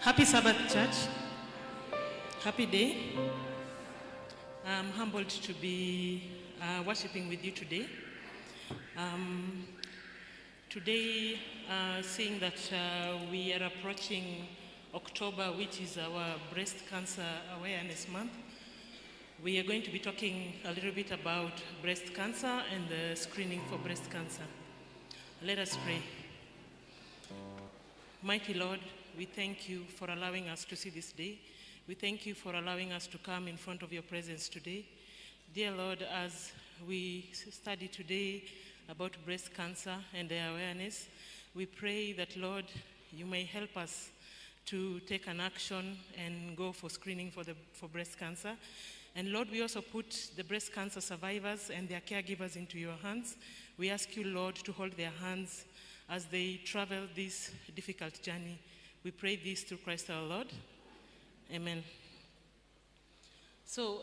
Happy Sabbath, church. Happy day. I'm humbled to be worshiping with you today. Today, seeing that we are approaching October, which is our Breast Cancer Awareness Month, we are going to be talking a little bit about breast cancer and the screening for breast cancer. Let us pray. Mighty Lord, we thank you for allowing us to see this day. We thank you for allowing us to come in front of your presence today. Dear Lord, as we study today about breast cancer and their awareness, we pray that, Lord, you may help us to take an action and go for screening for breast cancer. And Lord, we also put the breast cancer survivors and their caregivers into your hands. We ask you, Lord, to hold their hands as they travel this difficult journey. We pray this through Christ our Lord. Amen. So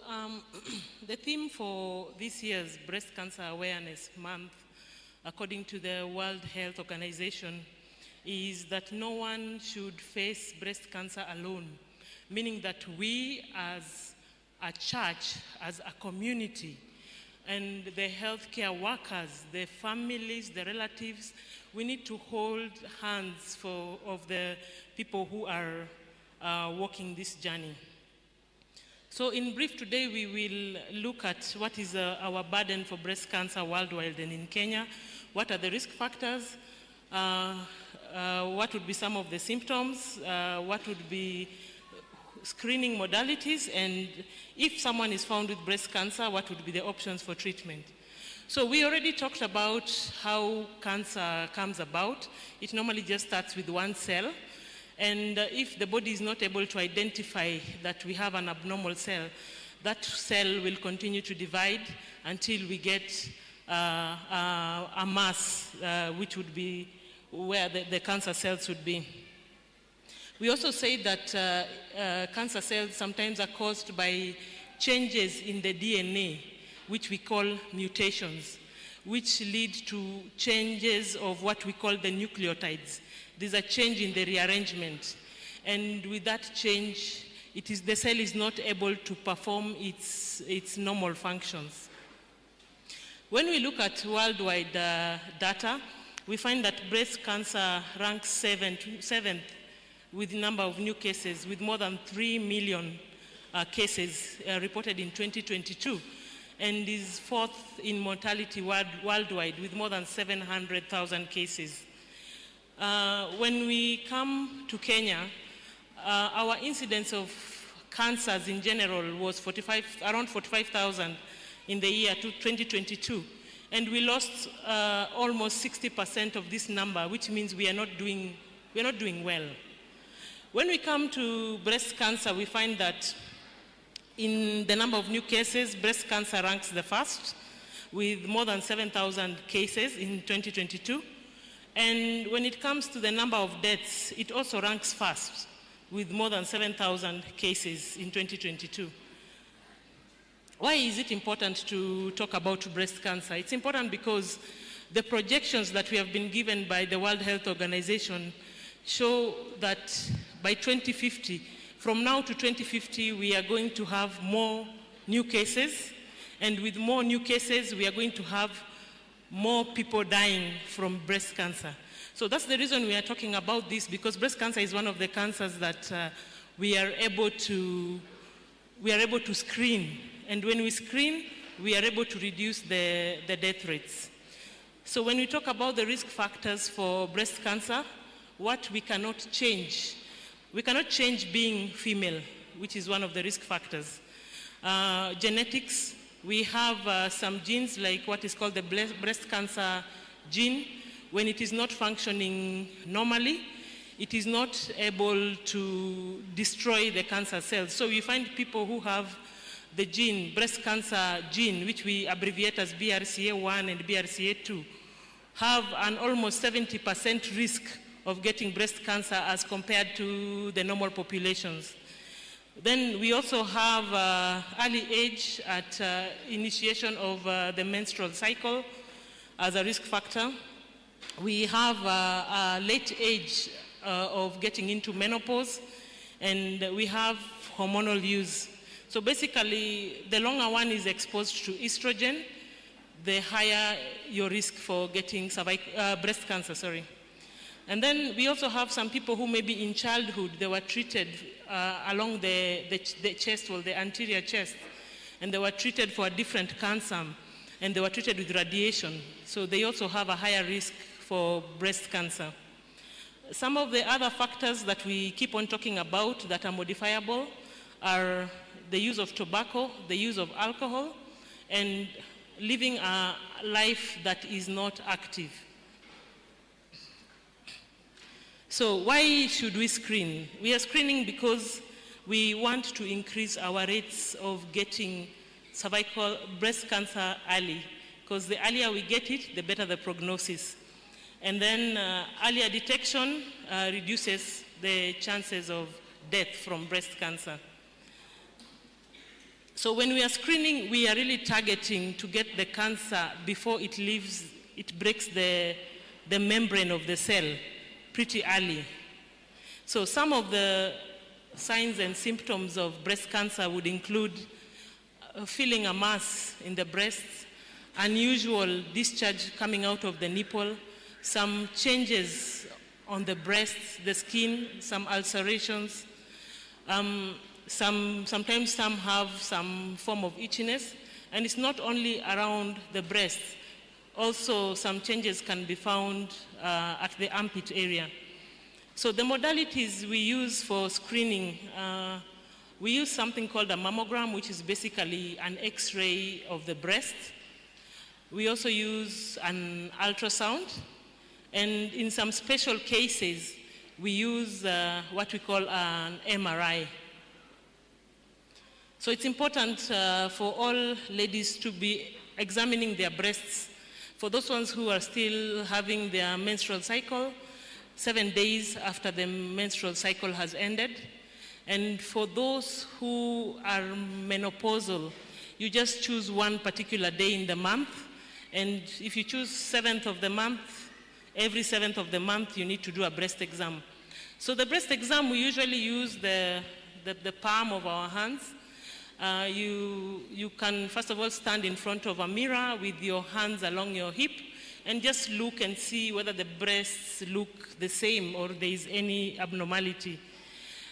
the theme for this year's Breast Cancer Awareness Month, according to the World Health Organization, is that no one should face breast cancer alone, meaning that we as a church, as a community, and the healthcare workers, the families, the relatives, we need to hold hands of the people who are walking this journey. So in brief today, we will look at what is our burden for breast cancer worldwide and in Kenya, what are the risk factors, what would be some of the symptoms, what would be screening modalities, and if someone is found with breast cancer, what would be the options for treatment. So we already talked about how cancer comes about. It normally just starts with one cell. And if the body is not able to identify that we have an abnormal cell, that cell will continue to divide until we get a mass, which would be where the cancer cells would be. We also say that cancer cells sometimes are caused by changes in the DNA, which we call mutations, which lead to changes of what we call the nucleotides. There's a change in the rearrangement. And with that change, the cell is not able to perform its normal functions. When we look at worldwide data, we find that breast cancer ranks seventh with the number of new cases, with more than 3 million cases reported in 2022, and is fourth in mortality worldwide with more than 700,000 cases. When we come to Kenya, our incidence of cancers in general was around 45,000 in the year 2022, and we lost almost 60% of this number, which means we are not doing well. When we come to breast cancer, we find that in the number of new cases, breast cancer ranks the first with more than 7,000 cases in 2022. And when it comes to the number of deaths, it also ranks first with more than 7,000 cases in 2022. Why is it important to talk about breast cancer? It's important because the projections that we have been given by the World Health Organization show that by 2050, from now to 2050, we are going to have more new cases. And with more new cases, we are going to have more people dying from breast cancer. So that's the reason we are talking about this, because breast cancer is one of the cancers that we are able to screen. And when we screen, we are able to reduce the death rates. So when we talk about the risk factors for breast cancer, what we cannot change being female, which is one of the risk factors. Genetics, we have some genes like what is called the breast cancer gene. When it is not functioning normally, it is not able to destroy the cancer cells. So you find people who have the gene, breast cancer gene, which we abbreviate as BRCA1 and BRCA2, have an almost 70% risk of getting breast cancer as compared to the normal populations. Then we also have early age at initiation of the menstrual cycle as a risk factor. We have a late age of getting into menopause, and we have hormonal use. So basically, the longer one is exposed to estrogen, the higher your risk for getting breast cancer, sorry. And then we also have some people who maybe in childhood, they were treated along the chest, well, the anterior chest, and they were treated for a different cancer, and they were treated with radiation. So they also have a higher risk for breast cancer. Some of the other factors that we keep on talking about that are modifiable are the use of tobacco, the use of alcohol, and living a life that is not active. So why should we screen? We are screening because we want to increase our rates of getting cervical breast cancer early, because the earlier we get it, the better the prognosis. And then earlier detection reduces the chances of death from breast cancer. So when we are screening, we are really targeting to get the cancer before it leaves, it breaks the membrane of the cell pretty early. So some of the signs and symptoms of breast cancer would include feeling a mass in the breasts, unusual discharge coming out of the nipple, some changes on the breasts, the skin, some ulcerations, sometimes some have some form of itchiness, and it's not only around the breasts. Also, some changes can be found at the armpit area. So the modalities we use for screening, we use something called a mammogram, which is basically an X-ray of the breast. We also use an ultrasound, and in some special cases, we use what we call an MRI. So it's important for all ladies to be examining their breasts. For those ones who are still having their menstrual cycle, 7 days after the menstrual cycle has ended. And for those who are menopausal, you just choose one particular day in the month. And if you choose 7th of the month, every 7th of the month, you need to do a breast exam. So the breast exam, we usually use the palm of our hands. You can, first of all, stand in front of a mirror with your hands along your hip and just look and see whether the breasts look the same or there is any abnormality.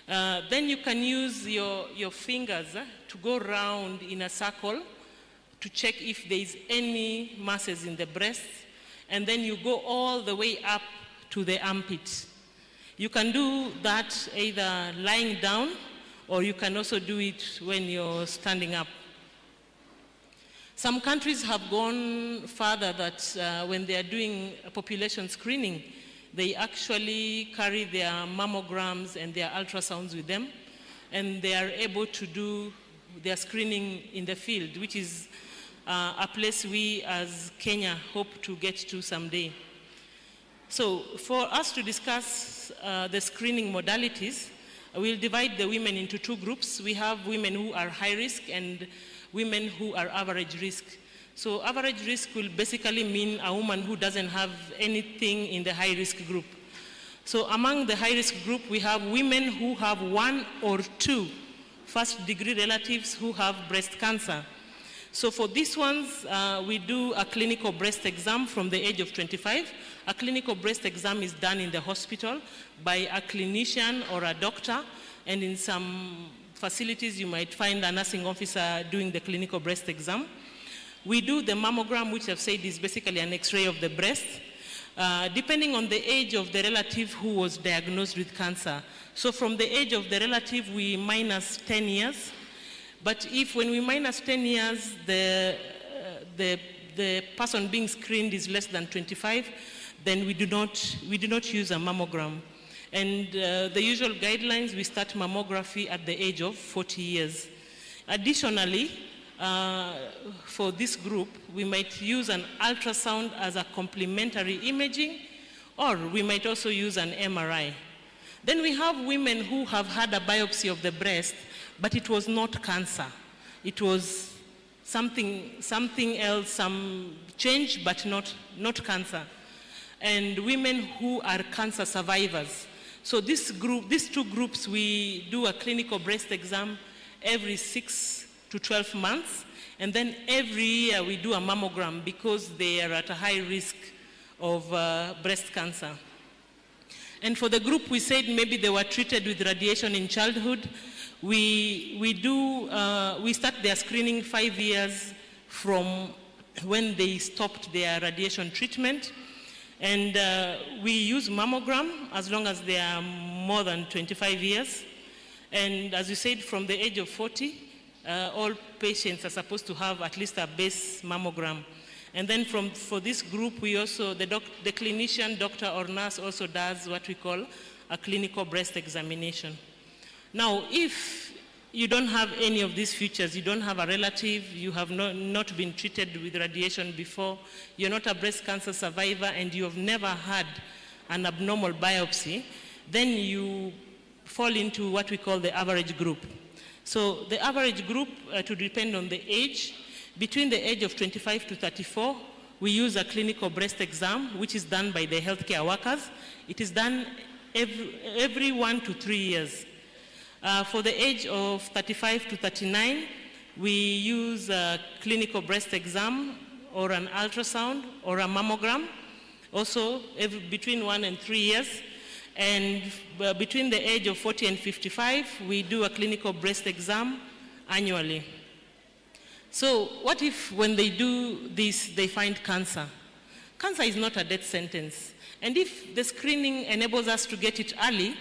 Then you can use your fingers to go around in a circle to check if there is any masses in the breasts, and then you go all the way up to the armpit. You can do that either lying down, or you can also do it when you're standing up. Some countries have gone further that when they are doing a population screening, they actually carry their mammograms and their ultrasounds with them, and they are able to do their screening in the field, which is a place we as Kenya hope to get to someday. So for us to discuss the screening modalities, we'll divide the women into two groups. We have women who are high risk and women who are average risk. So average risk will basically mean a woman who doesn't have anything in the high risk group. So among the high risk group, we have women who have 1 or 2 first degree relatives who have breast cancer. So for these ones, we do a clinical breast exam from the age of 25. A clinical breast exam is done in the hospital by a clinician or a doctor, and in some facilities you might find a nursing officer doing the clinical breast exam. We do the mammogram, which I've said is basically an X-ray of the breast, depending on the age of the relative who was diagnosed with cancer. So from the age of the relative, we minus 10 years. But if when we minus 10 years, the person being screened is less than 25, then we do not use a mammogram. And the usual guidelines, we start mammography at the age of 40 years. Additionally, for this group, we might use an ultrasound as a complementary imaging, or we might also use an MRI. Then we have women who have had a biopsy of the breast, but it was not cancer. It was something else, some change, but not cancer. And women who are cancer survivors. So these two groups, we do a clinical breast exam every 6 to 12 months. And then every year we do a mammogram because they are at a high risk of breast cancer. And for the group we said maybe they were treated with radiation in childhood, we start their screening 5 years from when they stopped their radiation treatment. And we use mammogram as long as they are more than 25 years. And as you said, from the age of 40, all patients are supposed to have at least a base mammogram. And then for this group, we also, the clinician, doctor or nurse also does what we call a clinical breast examination. Now, if you don't have any of these features, you don't have a relative, you have not been treated with radiation before, you're not a breast cancer survivor, and you have never had an abnormal biopsy, then you fall into what we call the average group. So the average group, to depend on the age, between the age of 25 to 34, we use a clinical breast exam, which is done by the healthcare workers. It is done every 1 to 3 years. For the age of 35 to 39, we use a clinical breast exam or an ultrasound or a mammogram, also between 1 and 3 years. And between the age of 40 and 55, we do a clinical breast exam annually. So what if when they do this, they find cancer? Cancer is not a death sentence. And if the screening enables us to get it early,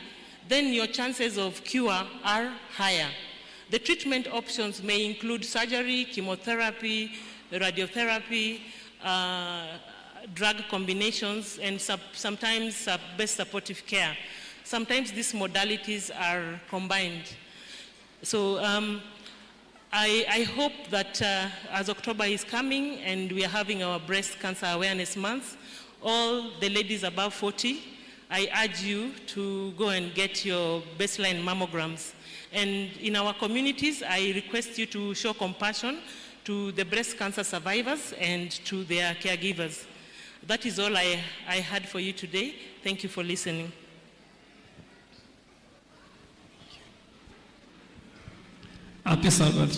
then your chances of cure are higher. The treatment options may include surgery, chemotherapy, radiotherapy, drug combinations, and sometimes best supportive care. Sometimes these modalities are combined. So I hope that as October is coming and we are having our Breast Cancer Awareness Month, all the ladies above 40, I urge you to go and get your baseline mammograms. And in our communities, I request you to show compassion to the breast cancer survivors and to their caregivers. That is all I had for you today. Thank you for listening. Happy Sabbath.